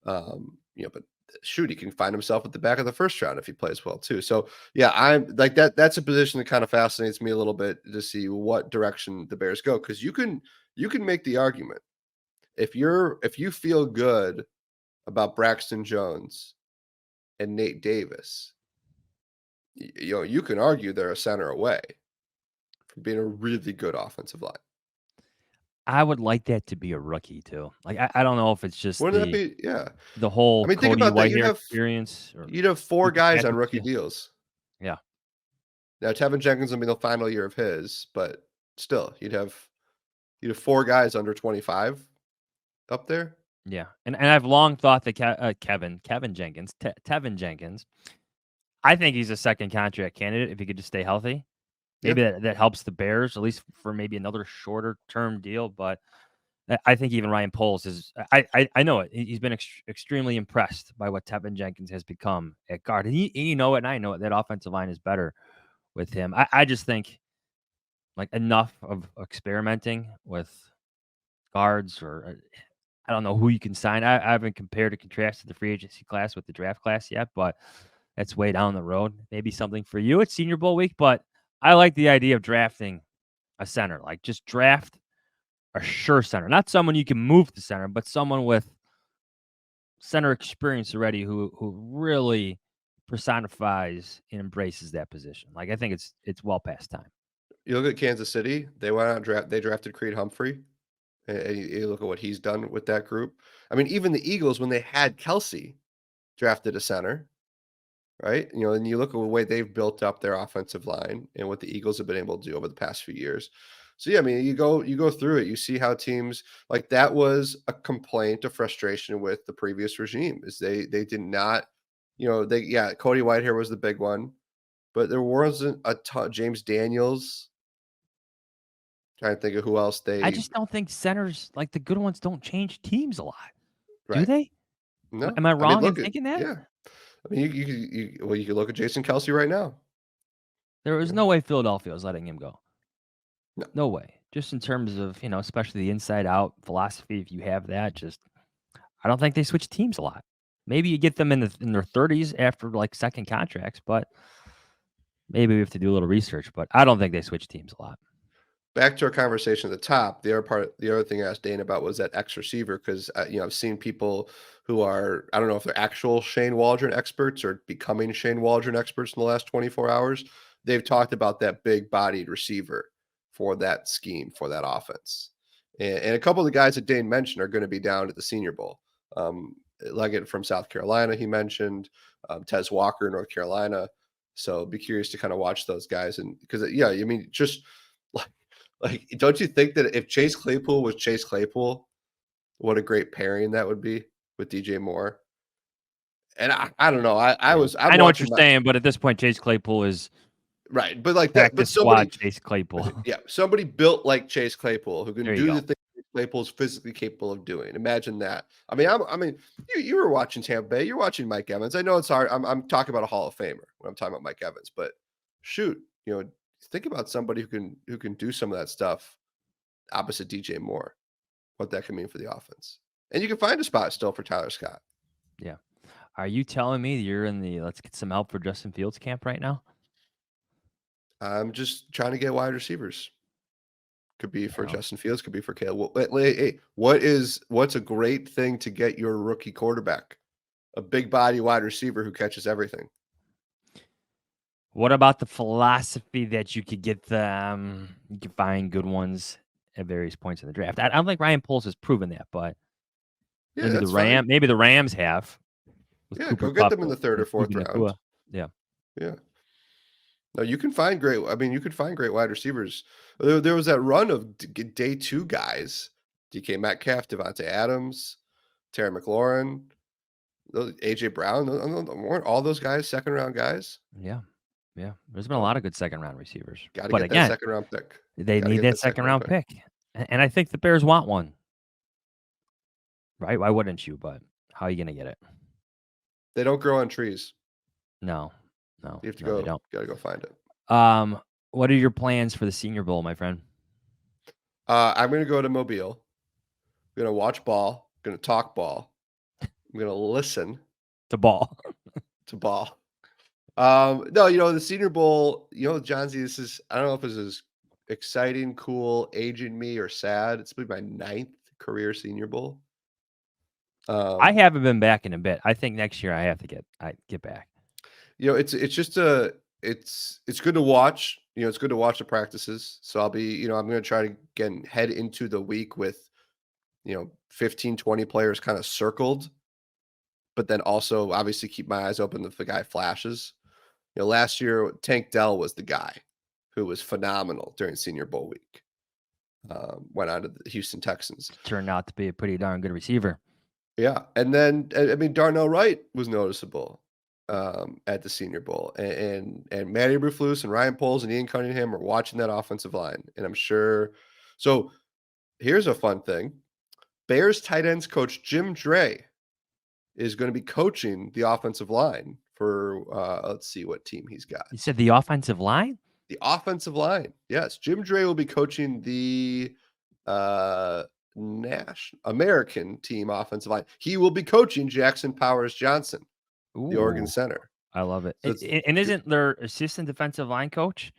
B: But shoot, he can find himself at the back of the first round if he plays well too. So yeah, I'm like that. That's a position that kind of fascinates me a little bit to see what direction the Bears go, because you can make the argument if you feel good about Braxton Jones and Nate Davis, you can argue they're a center away from being a really good offensive line.
A: I would like that to be a rookie too. Like I don't know if it's just
B: Wouldn't that
A: the
B: be? Yeah. I
A: whole
B: mean, think
A: Cody
B: about that.
A: Whitehair experience or
B: You'd have 4
A: Lucas
B: guys on
A: Patrick.
B: rookie deals.
A: Yeah.
B: Now, Tevin Jenkins will be the final year of his, but still, you'd have 4 guys under 25 up there.
A: Yeah. And I've long thought that Tevin Jenkins, I think he's a second contract candidate if he could just stay healthy. Maybe that helps the Bears, at least for maybe another shorter term deal. But I think even Ryan Poles is. I know it. He's been extremely impressed by what Tevin Jenkins has become at guard, and you know it, and I know it. That offensive line is better with him. I just think like enough of experimenting with guards, or I don't know who you can sign. I haven't compared or contrasted the free agency class with the draft class yet, but that's way down the road. Maybe something for you. It's Senior Bowl week, but I like the idea of drafting a center. Like just draft a sure center, not someone you can move to center, but someone with center experience already who really personifies and embraces that position. Like I think it's well past time.
B: You look at Kansas City; they went out they drafted Creed Humphrey, and you look at what he's done with that group. I mean, even the Eagles, when they had Kelsey, drafted a center. Right? And you look at the way they've built up their offensive line and what the Eagles have been able to do over the past few years. So yeah, I mean, you go through it, you see how teams like that was a complaint of frustration with the previous regime is they did not, Cody Whitehair was the big one, but there wasn't a ton. James Daniels. Trying to think of who else
A: I just don't think centers, like the good ones, don't change teams a lot. Do
B: right.
A: they?
B: No,
A: Am I
B: I mean,
A: wrong in
B: look at
A: thinking that?
B: yeah. I mean, you can look at Jason Kelsey right now.
A: There was
B: Yeah.
A: no way Philadelphia was letting him go.
B: No.
A: No way. Just in terms of, especially the inside out philosophy, if you have that, I don't think they switch teams a lot. Maybe you get them in their 30s after like second contracts, but maybe we have to do a little research. But I don't think they switch teams a lot.
B: Back to our conversation at the top, the other thing I asked Dane about was that X receiver, because I've seen people who are, I don't know if they're actual Shane Waldron experts or becoming Shane Waldron experts in the last 24 hours. They've talked about that big bodied receiver for that scheme, for that offense. And a couple of the guys that Dane mentioned are going to be down at the Senior Bowl. Leggett from South Carolina, he mentioned, Tez Walker, North Carolina. So be curious to kind of watch those guys. And because, I mean, just like, don't you think that if Chase Claypool was Chase Claypool, what a great pairing that would be with DJ Moore? And I don't know. I
A: know what you're saying, but at this point, Chase Claypool is
B: right. But like that, but
A: somebody Chase Claypool.
B: Yeah, somebody built like Chase Claypool who can do the things Claypool's physically capable of doing. Imagine that. I mean, you were watching Tampa Bay. You're watching Mike Evans. I know it's hard. I'm talking about a Hall of Famer when I'm talking about Mike Evans, but shoot, think about somebody who can do some of that stuff opposite DJ Moore, what that can mean for the offense. And you can find a spot still for Tyler Scott.
A: Yeah. Are you telling me you're in the let's get some help for Justin Fields camp right now?
B: I'm just trying to get wide receivers. Could be for
A: Yeah.
B: Justin Fields, could be for Caleb. Hey, what's a great thing to get your rookie quarterback? A big body wide receiver who catches everything.
A: What about the philosophy that you could get you can find good ones at various points in the draft? I don't think Ryan Poles has proven that, but
B: Yeah,
A: maybe
B: that's fine.
A: maybe the Rams have. With
B: Yeah,
A: Cooper
B: go get
A: Kupp
B: them in the third or fourth
A: and
B: round.
A: Nakua. Yeah.
B: Yeah. No, you can find great. I mean, you could find great wide receivers. There was that run of day 2 guys: DK Metcalf, Devontae Adams, Terry McLaurin, AJ Brown. Weren't all those guys second round guys?
A: Yeah. Yeah. There's been a lot of good second round receivers.
B: Got to
A: But
B: get that
A: again,
B: second round pick.
A: they
B: Gotta
A: need
B: get
A: that
B: that
A: second
B: second round
A: round pick. And I think the Bears want one. Right? Why wouldn't you? But how are you going to get it?
B: They don't grow on trees.
A: No.
B: You have to
A: they
B: go.
A: don't.
B: Gotta go find it.
A: What are your plans for the Senior Bowl, my friend?
B: I'm gonna go to Mobile. I'm gonna watch ball. I'm gonna talk ball. I'm gonna listen
A: The ball.
B: to ball. No, the Senior Bowl. Johnsy, this is. I don't know if this is exciting, cool, aging me, or sad. It's been my 9th career Senior Bowl.
A: I haven't been back in a bit. I think next year I have to get back.
B: It's just it's good to watch. It's good to watch the practices. So I'll be, I'm going to try to head into the week with, 15, 20 players kind of circled, but then also obviously keep my eyes open if the guy flashes. Last year, Tank Dell was the guy who was phenomenal during Senior Bowl week. Went on to the Houston Texans.
A: Turned out to be a pretty darn good receiver.
B: Yeah. And then, I mean, Darnell Wright was noticeable at the Senior Bowl. And Matty Eberflus and Ryan Poles and Ian Cunningham are watching that offensive line. And I'm sure. So here's a fun thing. Bears tight ends coach Jim Dray is going to be coaching the offensive line for, let's see what team he's got.
A: You said the offensive line?
B: The offensive line. Yes. Jim Dray will be coaching the American team offensive line. He will be coaching Jackson Powers Johnson, the Oregon center.
A: I love it.
B: So
A: and isn't their assistant defensive line coach?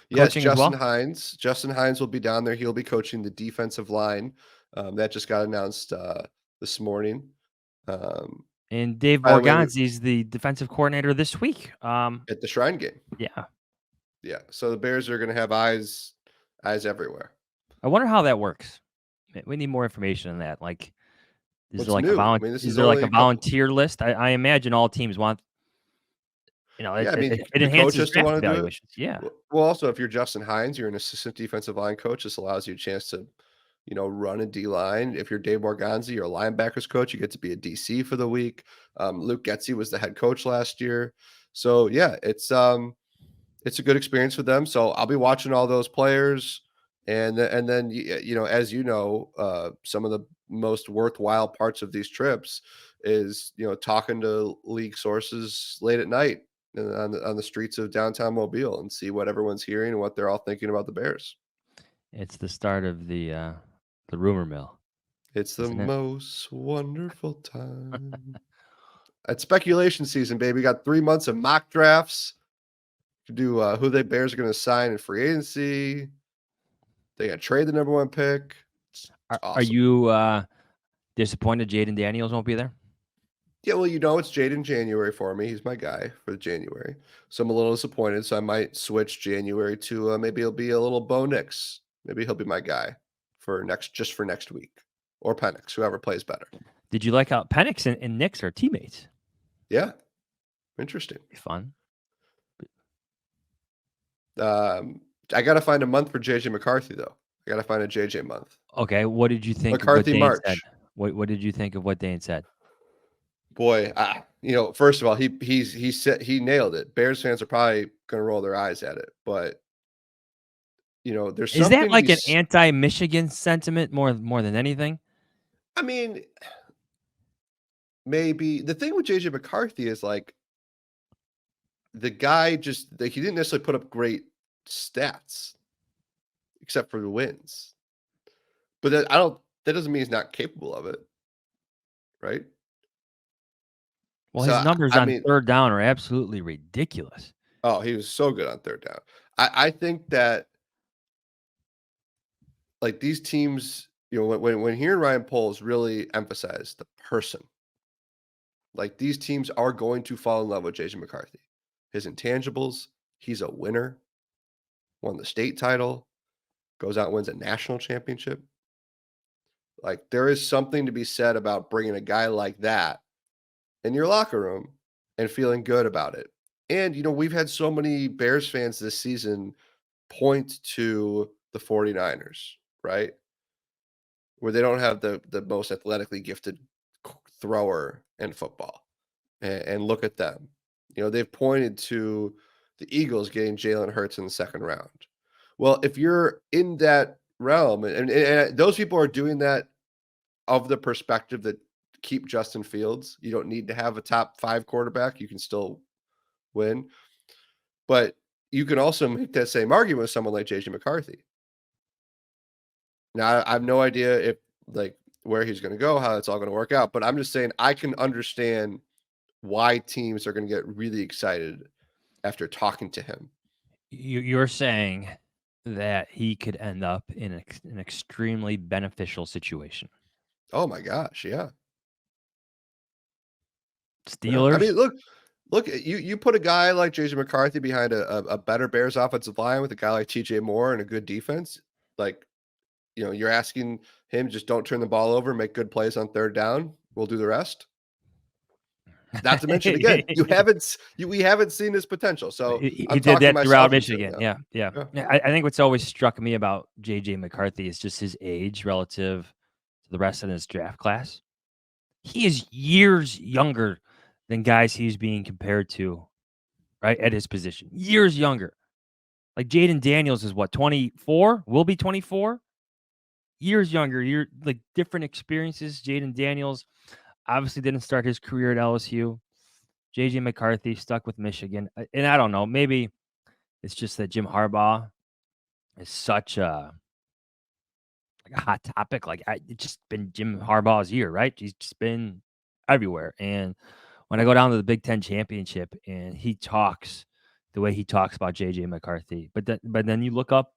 B: Yes,
A: Coaching as
B: Justin
A: well?
B: Hines. Justin Hines will be down there. He'll be coaching the defensive line. That just got announced this morning.
A: And Dave
B: by the way,
A: Borgonzi is the defensive coordinator this week.
B: at the Shrine game.
A: Yeah.
B: Yeah. So the Bears are going to have eyes everywhere.
A: I wonder how that works. We need more information on that. Like, is
B: What's
A: there like
B: new?
A: a
B: I mean, this
A: is
B: is
A: there like
B: only
A: a
B: a couple-
A: volunteer list? I imagine all teams want.
B: Yeah, I mean,
A: it
B: the coach
A: enhances
B: has to
A: draft
B: want to do it.
A: evaluations. Yeah.
B: Well, also, if you're Justin Hines, you're an assistant defensive line coach. This allows you a chance to, run a D line. If you're Dave Morganzi, you're a linebackers coach. You get to be a DC for the week. Luke Getsy was the head coach last year. So yeah, it's a good experience for them. So I'll be watching all those players, and then as some of the most worthwhile parts of these trips is talking to league sources late at night on the streets of downtown Mobile and see what everyone's hearing and what they're all thinking about the Bears.
A: It's the start of the rumor mill.
B: It's the
A: Isn't it?
B: most wonderful time. It's speculation season, baby. We got 3 months of mock drafts to do who the Bears are going to sign in free agency. They got to trade the number 1 pick. It's
A: Are
B: awesome.
A: you disappointed Jaden Daniels won't be there?
B: Yeah, well, it's Jaden January for me. He's my guy for January. So I'm a little disappointed. So I might switch January to maybe it'll be a little Bo Nix. Maybe he'll be my guy for next week. Or Penix, whoever plays better.
A: Did you like how Penix and Nix are teammates?
B: Yeah. Interesting.
A: Be fun.
B: I got to find a month for JJ McCarthy, though. I got to find a JJ month.
A: Okay, what did you think
B: McCarthy
A: of what Dane
B: March.
A: said? What did you think of what Dane said?
B: Boy, first of all, he nailed it. Bears fans are probably going to roll their eyes at it, but there's
A: Is
B: something
A: that like an anti-Michigan sentiment more than anything?
B: I mean, maybe the thing with JJ McCarthy is like the guy just he didn't necessarily put up great stats, except for the wins. But that doesn't mean he's not capable of it, right?
A: Well,
B: So
A: his numbers
B: I
A: on
B: mean,
A: third down are absolutely ridiculous.
B: oh, he was so good on third down. I think that like these teams, when hearing Ryan Poles really emphasize the person, like these teams are going to fall in love with JJ McCarthy. His intangibles, he's a winner, won the state title, goes out and wins a national championship. Like there is something to be said about bringing a guy like that in your locker room and feeling good about it. And we've had so many Bears fans this season point to the 49ers, right? Where they don't have the most athletically gifted thrower in football. And look at them. They've pointed to the Eagles getting Jalen Hurts in the second round. Well, if you're in that realm, and those people are doing that of the perspective that keep Justin Fields, you don't need to have a top 5 quarterback. You can still win. But you can also make that same argument with someone like JJ McCarthy. Now, I have no idea if where he's going to go, how it's all going to work out. But I'm just saying I can understand why teams are going to get really excited after talking to him.
A: You're saying that he could end up in an extremely beneficial situation.
B: Oh my gosh, yeah.
A: Steelers.
B: I mean, look, you put a guy like JJ McCarthy behind a better Bears offensive line with a guy like TJ Moore and a good defense. Like, you're asking him just don't turn the ball over, make good plays on third down. We'll do the rest. Not to mention, again, we haven't seen his potential. So
A: he
B: I'm
A: did
B: talking
A: that throughout
B: myself into it,
A: Michigan.
B: yeah.
A: Yeah. I think what's always struck me about JJ McCarthy is just his age relative to the rest of his draft class. He is years younger than guys he's being compared to, right, at his position. Years younger. Like Jaden Daniels is what, 24? Will be 24? Years younger. You're like different experiences. Jaden Daniels obviously didn't start his career at LSU. JJ McCarthy stuck with Michigan. And I don't know, maybe it's just that Jim Harbaugh is such a hot topic. Like it's just been Jim Harbaugh's year, right? He's just been everywhere. And when I go down to the Big Ten championship and he talks the way he talks about JJ McCarthy, but then you look up,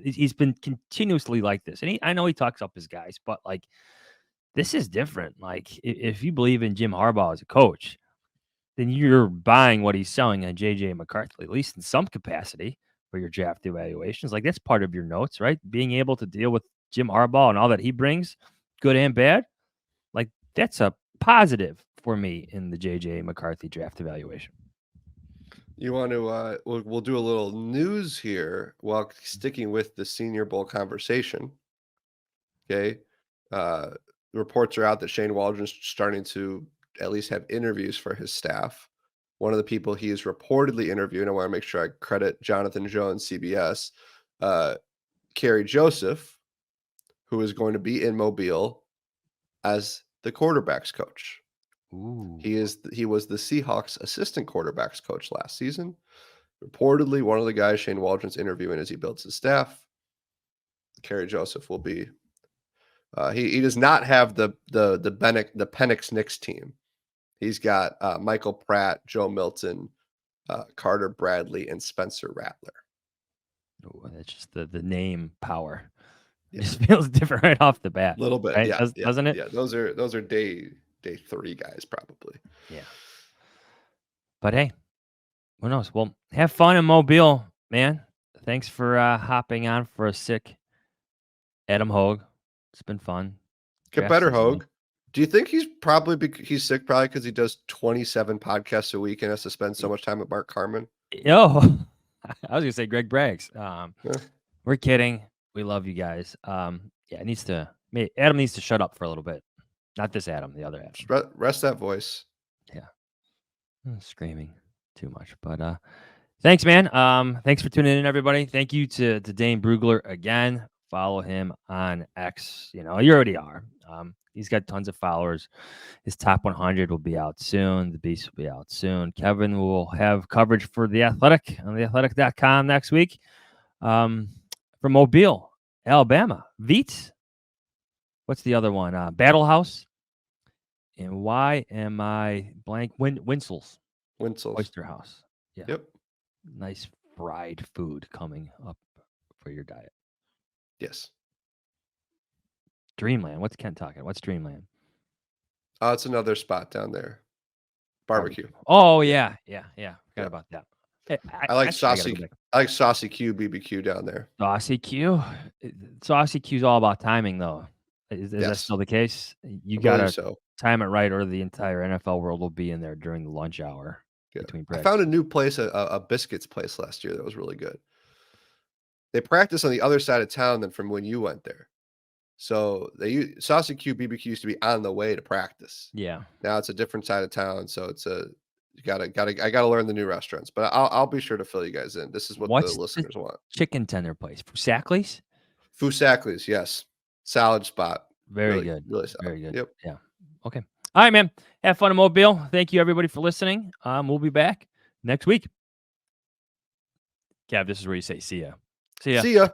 A: he's been continuously like this. And I know he talks up his guys, but like this is different. Like if you believe in Jim Harbaugh as a coach, then you're buying what he's selling on JJ McCarthy, at least in some capacity for your draft evaluations. Like that's part of your notes, right? Being able to deal with Jim Harbaugh and all that he brings, good and bad. Like that's a positive for me in the JJ McCarthy draft evaluation.
B: You want to we'll do a little news here while sticking with the Senior Bowl conversation. Okay. Reports are out that Shane Waldron is starting to at least have interviews for his staff. One of the people he is reportedly interviewing, I want to make sure I credit Jonathan Jones, CBS, Kerry Joseph, who is going to be in Mobile as the quarterback's coach.
A: Ooh.
B: He was the Seahawks assistant quarterback's coach last season. Reportedly, one of the guys Shane Waldron's interviewing as he builds his staff. Kerry Joseph will be. He does not have the Penix Knicks team. He's got Michael Pratt, Joe Milton, Carter Bradley, and Spencer Rattler.
A: Oh, that's just the name power. It just feels different right off the bat.
B: A little bit,
A: right?
B: yeah,
A: Doesn't it?
B: Yeah, those are day 3 guys probably.
A: Yeah. But hey, who knows? Well, have fun in Mobile, man. Thanks for hopping on for a sick Adam Hoge. It's been fun.
B: Get better, Hoge. Do you think he's he's sick probably because he does 27 podcasts a week and has to spend so much time with Mark Carman?
A: Oh, I was gonna say Greg Braggs. We're kidding. We love you guys. Yeah, Adam needs to shut up for a little bit. Not this Adam, the other Adam.
B: Just rest that voice.
A: Yeah. I'm screaming too much. But thanks, man. Thanks for tuning in, everybody. Thank you to Dane Brugler again Follow him on X. You already are. He's got tons of followers. His top 100 will be out soon. The Beast will be out soon. Kevin will have coverage for The Athletic on theathletic.com next week. From Mobile, Alabama. Veets. What's the other one? Battle House. And why am I blank? Winsel's Oyster House. Yeah.
B: Yep.
A: Nice fried food coming up for your diet.
B: Yes.
A: Dreamland. What's Ken talking? What's Dreamland?
B: It's another spot down there. Barbecue.
A: Oh yeah. Forgot about that. Hey,
B: I like
A: actually,
B: saucy. I like Saucy Q BBQ down there.
A: Saucy Q. Saucy Q is all about timing, though. Is that
B: Yes.
A: still the case? You
B: I
A: gotta
B: believe so.
A: time it right, or the entire NFL world will be in there during the lunch hour
B: Yeah.
A: between
B: I
A: practice.
B: found a new place, a biscuits place last year that was really good. They practice on the other side of town than from when you went there. So Saucy Q BBQ used to be on the way to practice.
A: Yeah.
B: Now it's a different side of town, so it's I gotta learn the new restaurants, but I'll be sure to fill you guys in. This is what
A: What's
B: the listeners want.
A: Chicken tender place? Fusackley's?
B: Fusackley's, yes. Salad spot.
A: Very
B: Really,
A: good.
B: really solid.
A: Very good.
B: Yep.
A: Yeah. Okay. All right, man. Have fun in Mobile. Thank you, everybody, for listening. We'll be back next week. Cav, this is where you say see ya. See ya.
B: See ya.